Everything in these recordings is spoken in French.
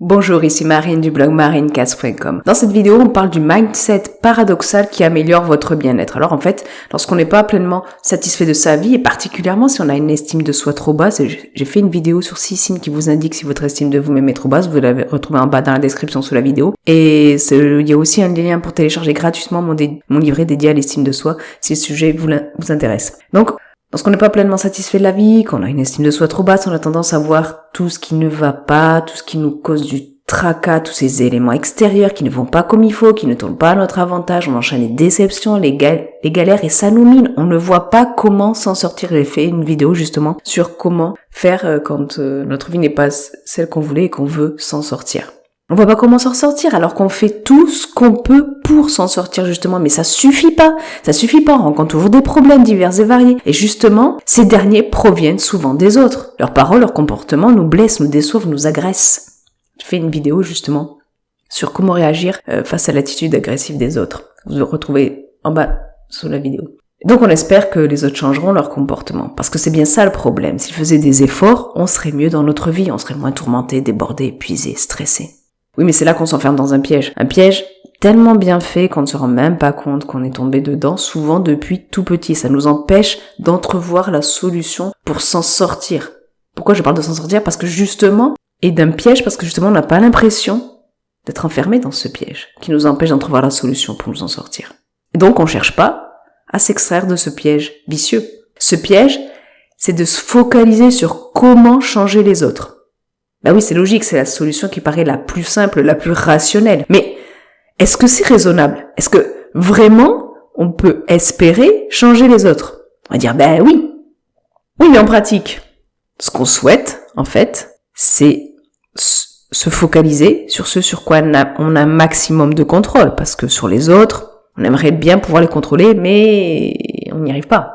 Bonjour, ici Marine du blog marinecast.com. Dans cette vidéo, on parle du mindset paradoxal qui améliore votre bien-être. Alors en fait, lorsqu'on n'est pas pleinement satisfait de sa vie, et particulièrement si on a une estime de soi trop basse, et j'ai fait une vidéo sur 6 signes qui vous indiquent si votre estime de vous-même est trop basse, vous l'avez retrouvé en bas dans la description sous la vidéo. Et il y a aussi un lien pour télécharger gratuitement mon livret dédié à l'estime de soi, si le sujet vous intéresse. Donc, lorsqu'on n'est pas pleinement satisfait de la vie, qu'on a une estime de soi trop basse, on a tendance à voir tout ce qui ne va pas, tout ce qui nous cause du tracas, tous ces éléments extérieurs qui ne vont pas comme il faut, qui ne tournent pas à notre avantage. On enchaîne les déceptions, les galères et ça nous mine. On ne voit pas comment s'en sortir. J'ai fait une vidéo justement sur comment faire quand notre vie n'est pas celle qu'on voulait et qu'on veut s'en sortir. On voit pas comment s'en sortir alors qu'on fait tout ce qu'on peut pour s'en sortir justement, mais ça suffit pas, on rencontre toujours des problèmes divers et variés, et justement, ces derniers proviennent souvent des autres. Leurs paroles, leurs comportements nous blessent, nous déçoivent, nous agressent. Je fais une vidéo justement sur comment réagir face à l'attitude agressive des autres. Vous le retrouvez en bas sous la vidéo. Donc on espère que les autres changeront leur comportement, parce que c'est bien ça le problème. S'ils faisaient des efforts, on serait mieux dans notre vie, on serait moins tourmenté, débordé, épuisé, stressé. Oui, mais c'est là qu'on s'enferme dans un piège. Un piège tellement bien fait qu'on ne se rend même pas compte qu'on est tombé dedans, souvent depuis tout petit. Ça nous empêche d'entrevoir la solution pour s'en sortir. Pourquoi je parle de s'en sortir? Parce que justement, et d'un piège, parce que justement on n'a pas l'impression d'être enfermé dans ce piège, qui nous empêche d'entrevoir la solution pour nous en sortir. Et donc on cherche pas à s'extraire de ce piège vicieux. Ce piège, c'est de se focaliser sur comment changer les autres. Bah oui, c'est logique, c'est la solution qui paraît la plus simple, la plus rationnelle. Mais est-ce que c'est raisonnable? Est-ce que vraiment on peut espérer changer les autres? On va dire, ben oui. Oui, mais en pratique, ce qu'on souhaite, en fait, c'est se focaliser sur ce sur quoi on a un maximum de contrôle. Parce que sur les autres, on aimerait bien pouvoir les contrôler, mais on n'y arrive pas.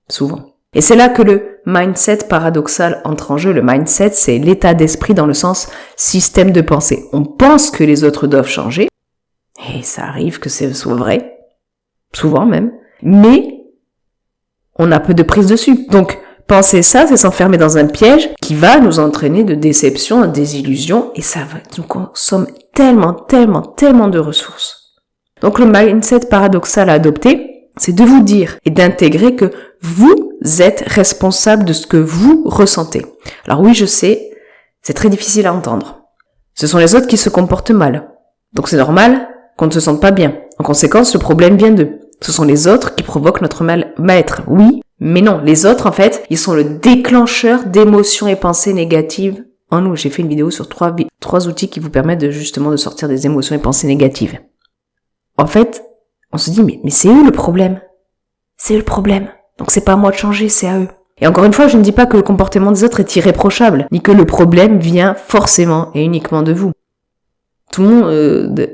Souvent. Et c'est là que le mindset paradoxal entre en jeu. Le mindset, c'est l'état d'esprit dans le sens système de pensée. On pense que les autres doivent changer, et ça arrive que ce soit vrai, souvent même, mais on a peu de prise dessus. Donc, penser ça, c'est s'enfermer dans un piège qui va nous entraîner de déception, de désillusion, et ça nous consomme tellement de ressources. Donc le mindset paradoxal à adopter, c'est de vous dire et d'intégrer que vous êtes responsable de ce que vous ressentez. Alors oui, je sais, c'est très difficile à entendre. Ce sont les autres qui se comportent mal. Donc c'est normal qu'on ne se sente pas bien. En conséquence, le problème vient d'eux. Ce sont les autres qui provoquent notre mal-être. Oui, mais non. Les autres, en fait, ils sont le déclencheur d'émotions et pensées négatives en nous. J'ai fait une vidéo sur trois outils qui vous permettent de sortir des émotions et pensées négatives. En fait, on se dit, mais c'est eux le problème. C'est eux le problème. Donc c'est pas à moi de changer, c'est à eux. Et encore une fois, je ne dis pas que le comportement des autres est irréprochable, ni que le problème vient forcément et uniquement de vous. Tout le monde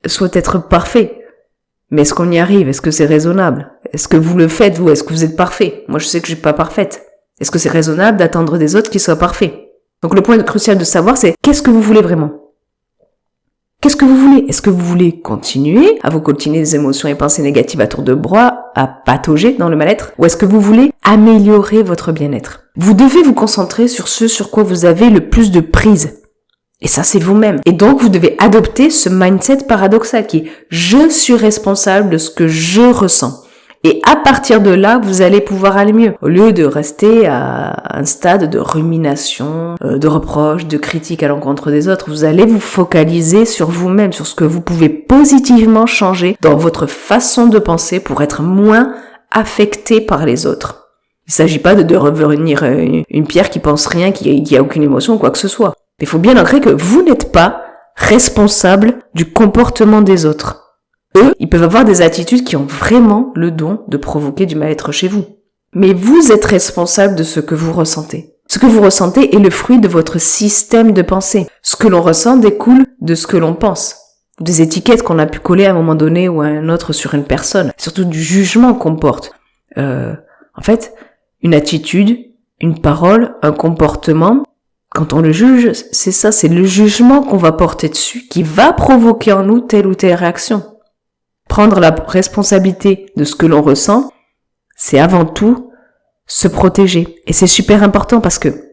souhaite être parfait. Mais est-ce qu'on y arrive? Est-ce que c'est raisonnable? Est-ce que vous le faites, vous? Est-ce que vous êtes parfait? Moi, je sais que je suis pas parfaite. Est-ce que c'est raisonnable d'attendre des autres qu'ils soient parfaits? Donc le point crucial de savoir, c'est qu'est-ce que vous voulez vraiment? Qu'est-ce que vous voulez? Est-ce que vous voulez continuer à vous coltiner des émotions et pensées négatives à tour de bras, à patauger dans le mal-être? Ou est-ce que vous voulez améliorer votre bien-être? Vous devez vous concentrer sur ce sur quoi vous avez le plus de prise. Et ça, c'est vous-même. Et donc, vous devez adopter ce mindset paradoxal qui est « je suis responsable de ce que je ressens ». Et à partir de là, vous allez pouvoir aller mieux. Au lieu de rester à un stade de rumination, de reproches, de critiques à l'encontre des autres, vous allez vous focaliser sur vous-même, sur ce que vous pouvez positivement changer dans votre façon de penser pour être moins affecté par les autres. Il ne s'agit pas de revenir une pierre qui pense rien, qui a aucune émotion ou quoi que ce soit. Il faut bien ancrer que vous n'êtes pas responsable du comportement des autres. Eux, ils peuvent avoir des attitudes qui ont vraiment le don de provoquer du mal-être chez vous. Mais vous êtes responsable de ce que vous ressentez. Ce que vous ressentez est le fruit de votre système de pensée. Ce que l'on ressent découle de ce que l'on pense. Des étiquettes qu'on a pu coller à un moment donné ou à un autre sur une personne. Surtout du jugement qu'on porte. En fait, une attitude, une parole, un comportement, quand on le juge, c'est ça, c'est le jugement qu'on va porter dessus qui va provoquer en nous telle ou telle réaction. Prendre la responsabilité de ce que l'on ressent, c'est avant tout se protéger. Et c'est super important parce que,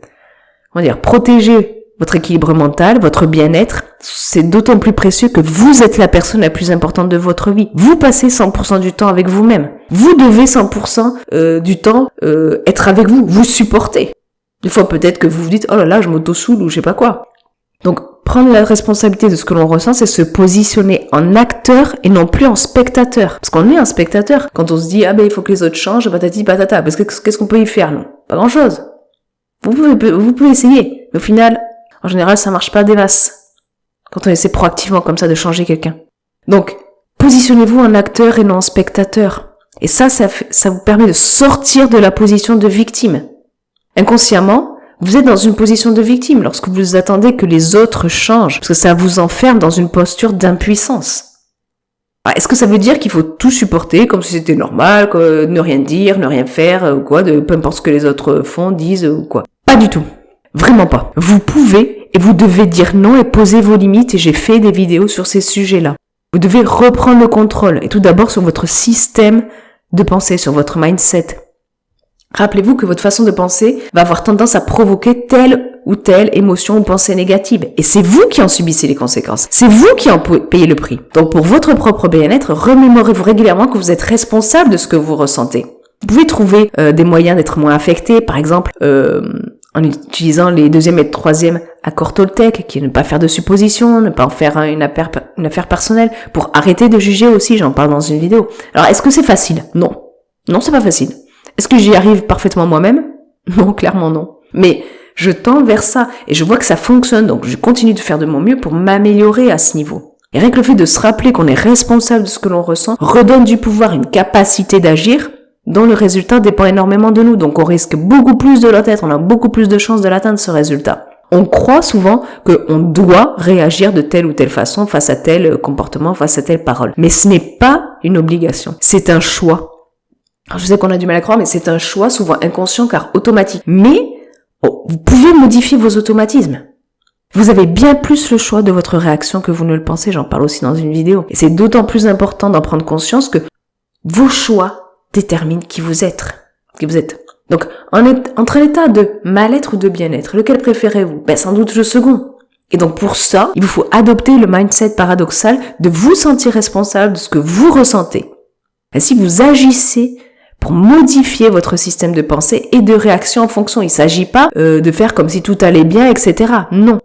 protéger votre équilibre mental, votre bien-être, c'est d'autant plus précieux que vous êtes la personne la plus importante de votre vie. Vous passez 100% du temps avec vous-même. Vous devez 100% du temps être avec vous, vous supporter. Des fois peut-être que vous vous dites « Oh là là, je m'auto-soule » ou je sais pas quoi. Donc prendre la responsabilité de ce que l'on ressent, c'est se positionner en acteur et non plus en spectateur. Parce qu'on est un spectateur. Quand on se dit « Ah ben il faut que les autres changent, patati patata », parce que qu'est-ce qu'on peut y faire, non? Pas grand-chose. Vous pouvez essayer. Mais au final, en général, ça marche pas des masses. Quand on essaie proactivement comme ça de changer quelqu'un. Donc, positionnez-vous en acteur et non en spectateur. Et ça vous permet de sortir de la position de victime. Inconsciemment, vous êtes dans une position de victime lorsque vous attendez que les autres changent, parce que ça vous enferme dans une posture d'impuissance. Alors, est-ce que ça veut dire qu'il faut tout supporter comme si c'était normal, ne rien dire, ne rien faire, ou quoi, peu importe ce que les autres font, disent, ou quoi? Pas du tout. Vraiment pas. Vous pouvez et vous devez dire non et poser vos limites, et j'ai fait des vidéos sur ces sujets-là. Vous devez reprendre le contrôle, et tout d'abord sur votre système de pensée, sur votre mindset. Rappelez-vous que votre façon de penser va avoir tendance à provoquer telle ou telle émotion ou pensée négative. Et c'est vous qui en subissez les conséquences. C'est vous qui en payez le prix. Donc pour votre propre bien-être, remémorez-vous régulièrement que vous êtes responsable de ce que vous ressentez. Vous pouvez trouver des moyens d'être moins affecté, par exemple en utilisant les 2e et 3e accords Toltec, qui est ne pas faire de suppositions, ne pas en faire une affaire personnelle, pour arrêter de juger aussi, j'en parle dans une vidéo. Alors est-ce que c'est facile? Non. Non, c'est pas facile. Est-ce que j'y arrive parfaitement moi-même? Non, clairement non. Mais je tends vers ça et je vois que ça fonctionne, donc je continue de faire de mon mieux pour m'améliorer à ce niveau. Et rien que le fait de se rappeler qu'on est responsable de ce que l'on ressent redonne du pouvoir, une capacité d'agir dont le résultat dépend énormément de nous. Donc on risque beaucoup plus de l'atteindre, on a beaucoup plus de chances de l'atteindre ce résultat. On croit souvent qu'on doit réagir de telle ou telle façon face à tel comportement, face à telle parole. Mais ce n'est pas une obligation, c'est un choix. Alors, je sais qu'on a du mal à croire, mais c'est un choix souvent inconscient car automatique. Mais vous pouvez modifier vos automatismes. Vous avez bien plus le choix de votre réaction que vous ne le pensez, j'en parle aussi dans une vidéo. Et c'est d'autant plus important d'en prendre conscience que vos choix déterminent qui vous êtes. Donc, entre l'état de mal-être ou de bien-être, lequel préférez-vous? Sans doute le second. Et donc pour ça, il vous faut adopter le mindset paradoxal de vous sentir responsable de ce que vous ressentez. Ainsi, vous agissez pour modifier votre système de pensée et de réaction en fonction. Il ne s'agit pas de faire comme si tout allait bien, etc. Non.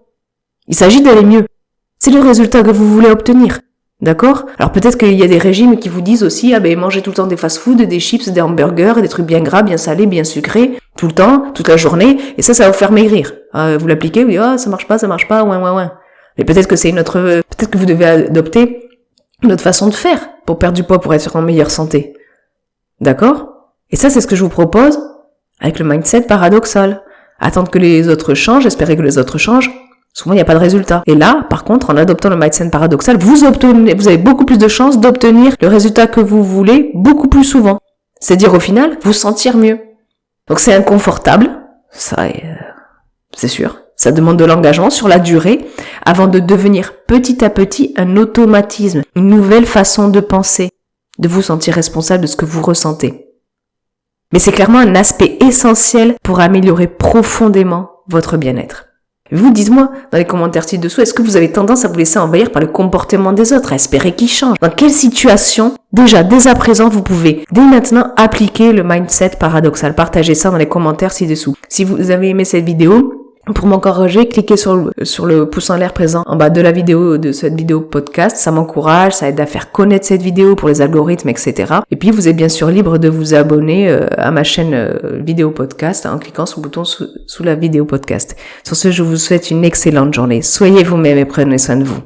Il s'agit d'aller mieux. C'est le résultat que vous voulez obtenir. D'accord? Alors peut-être qu'il y a des régimes qui vous disent aussi, mangez tout le temps des fast-food, des chips, des hamburgers, des trucs bien gras, bien salés, bien sucrés, tout le temps, toute la journée, et ça va vous faire maigrir. Vous l'appliquez, vous dites, ça marche pas, ouais. Mais peut-être que vous devez adopter une autre façon de faire pour perdre du poids, pour être en meilleure santé. D'accord? Et ça, c'est ce que je vous propose avec le mindset paradoxal. Attendre que les autres changent, espérer que les autres changent, souvent il n'y a pas de résultat. Et là, par contre, en adoptant le mindset paradoxal, vous avez beaucoup plus de chances d'obtenir le résultat que vous voulez beaucoup plus souvent. C'est-à-dire au final, vous sentir mieux. Donc c'est inconfortable, ça c'est sûr. Ça demande de l'engagement sur la durée avant de devenir petit à petit un automatisme, une nouvelle façon de penser, de vous sentir responsable de ce que vous ressentez. Mais c'est clairement un aspect essentiel pour améliorer profondément votre bien-être. Vous, dites-moi dans les commentaires ci-dessous, est-ce que vous avez tendance à vous laisser envahir par le comportement des autres, à espérer qu'ils changent? Dans quelle situation, déjà, dès à présent, vous pouvez, dès maintenant, appliquer le mindset paradoxal? Partagez ça dans les commentaires ci-dessous. Si vous avez aimé cette vidéo, pour m'encourager, cliquez sur le pouce en l'air présent en bas de la vidéo, de cette vidéo podcast. Ça m'encourage, ça aide à faire connaître cette vidéo pour les algorithmes, etc. Et puis, vous êtes bien sûr libre de vous abonner à ma chaîne vidéo podcast en cliquant sur le bouton sous la vidéo podcast. Sur ce, je vous souhaite une excellente journée. Soyez vous-même et prenez soin de vous.